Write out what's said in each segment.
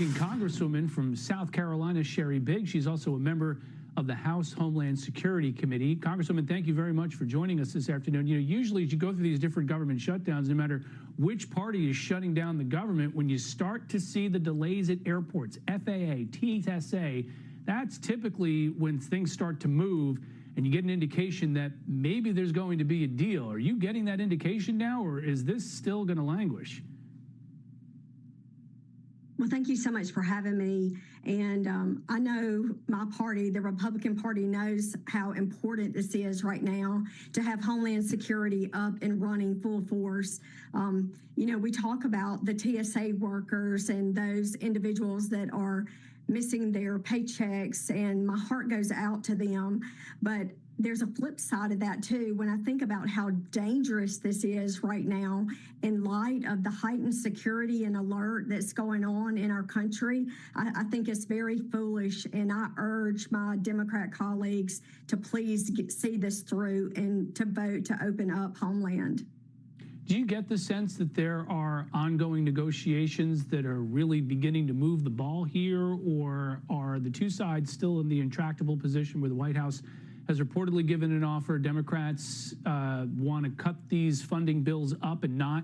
Congresswoman from South Carolina, Sherry Biggs. She's also a member of the House Homeland Security Committee. Congresswoman, thank you very much for joining us this afternoon. You know, usually as you go through these different government shutdowns, no matter which party is shutting down the government, when you start to see the delays at airports, FAA, TSA, that's typically when things start to move and you get an indication that maybe there's going to be a deal. Are you getting that indication now, or is this still going to languish? Well, thank you so much for having me. And I know my party, the Republican Party, knows how important this is right now to have Homeland Security up and running full force. You know, we talk about the TSA workers and those individuals that are missing their paychecks, and my heart goes out to them. But there's a flip side of that too. When I think about how dangerous this is right now in light of the heightened security and alert that's going on in our country, I think it's very foolish, and I urge my Democrat colleagues to please see this through and to vote to open up Homeland. Do you get the sense that there are ongoing negotiations that are really beginning to move the ball here, or are the two sides still in the intractable position where the White House has reportedly given an offer? Democrats want to cut these funding bills up and not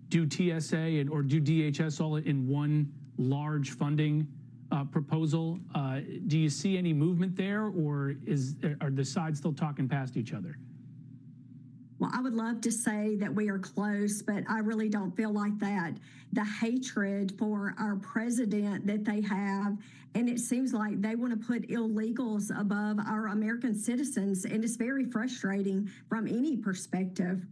do TSA or do DHS all in one large funding proposal. Do you see any movement there, or are the sides still talking past each other? Well, I would love to say that we are close, but I really don't feel like that. The hatred for our president that they have, and it seems like they want to put illegals above our American citizens, and it's very frustrating from any perspective,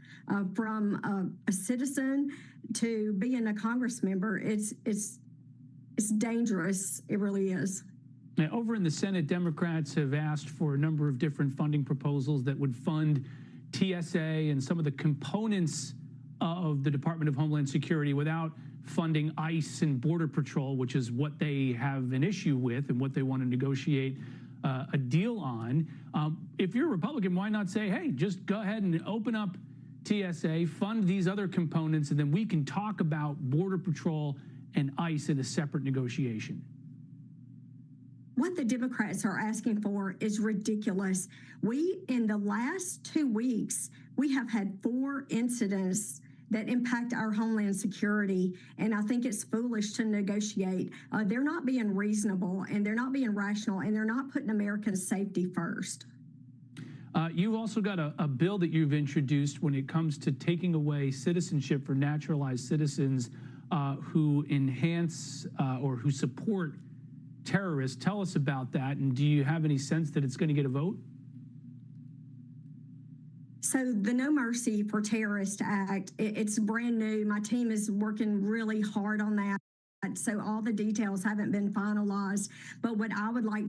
from a citizen to being a Congress member. It's dangerous. It really is. Now, over in the Senate, Democrats have asked for a number of different funding proposals that would fund TSA and some of the components of the Department of Homeland Security without funding ICE and Border Patrol, which is what they have an issue with and what they want to negotiate a deal on. If you're a Republican, why not say, hey, just go ahead and open up TSA, fund these other components, and then we can talk about Border Patrol and ICE in a separate negotiation? What the Democrats are asking for is ridiculous. In the last 2 weeks, we have had 4 incidents that impact our Homeland Security, and I think it's foolish to negotiate. They're not being reasonable, and they're not being rational, and they're not putting American safety first. You've also got a bill that you've introduced when it comes to taking away citizenship for naturalized citizens who enhance or who support terrorists. Tell us about that, and do you have any sense that it's going to get a vote? So the No Mercy for Terrorists Act, it's brand new. My team is working really hard on that. So all the details haven't been finalized. But what I would like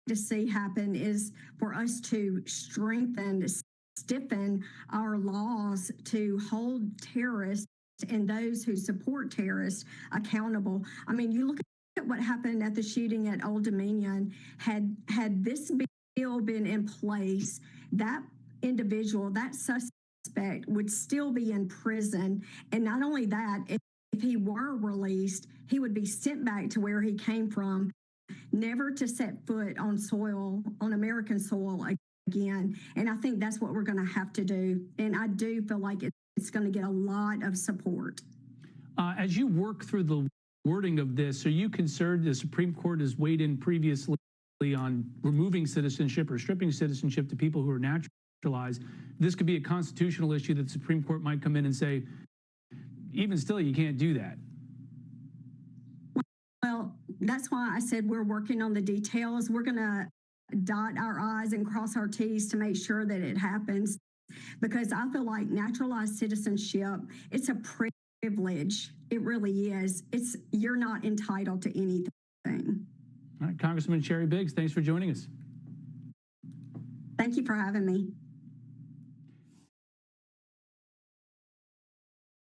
to see happen is for us to stiffen our laws to hold terrorists and those who support terrorists accountable. I mean, you look at what happened at the shooting at Old Dominion. Had this bill been in place, that individual, that suspect, would still be in prison. And not only that, if he were released, he would be sent back to where he came from, never to set foot on American soil again. And I think that's what we're going to have to do. And I do feel like it's going to get a lot of support. As you work through the wording of this, are you concerned the Supreme Court has weighed in previously on removing citizenship or stripping citizenship to people who are naturalized? This could be a constitutional issue that the Supreme Court might come in and say, even still, you can't do that. Well, that's why I said we're working on the details. We're going to dot our I's and cross our T's to make sure that it happens, because I feel like naturalized citizenship, it's a privilege. It really is. You're not entitled to anything. All right, Congresswoman Sherry Biggs, thanks for joining us. Thank you for having me.